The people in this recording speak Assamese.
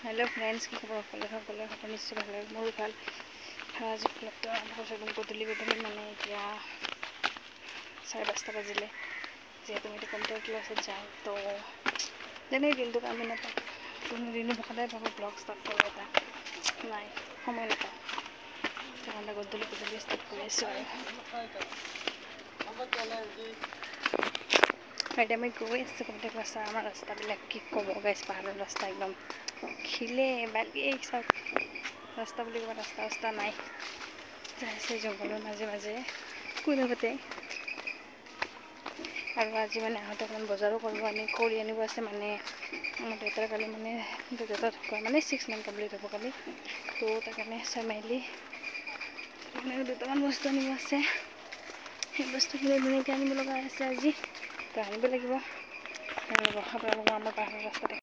हेलो फ्रेंड्स की खबर সকলে নিশ্চয় ভালে মোৰ ভাল আজি ব্লগটো আৰম্ভ কৰিছোঁ গধূলি মানে এতিয়া 5:30 বাজিলে যিহেতু মই কম্পিউটাৰ ক্লাছত যাওঁ তো তেনেই দিনটো কামি নাপাওঁ কোনোদিনো সদায় ভাবোঁ ব্লগ ষ্টাৰ্ট কৰোঁ এটা নাই সময় নাপাওঁ সেইকাৰণে গধূলি ষ্টাৰ্ট কৰি আছোঁ আৰু আমি গৈ আছোঁ কম্পিউটাৰ ক্লাছ আমাৰ ৰাস্তাবিলাক কি ক'ব গাইছ পাহাৰৰ ৰাস্তা একদম খিলে বালি সব ৰাস্তা বুলি ক'ব ৰাস্তা নাই যাইছে জংঘলৰ মাজে মাজে কোনোমতে আৰু আজি মানে আহোঁতে অকণমান বজাৰো কৰি আনিব আছে মানে আমাৰ দেউতাৰ কালি মানে দেউতা ঢুকুৱা মানে 6 month কমপ্লিট হ'ব কালি তো তাৰ কাৰণে চাইমেলি দুটামান বস্তু আনিব আছে সেই বস্তুখিনি ধুনীয়াকৈ আনিব লগা আছে আজি তো আনিব লাগিব আৰু আপোনালোকৰ আমাৰ পাহাৰৰ ৰাস্তাতে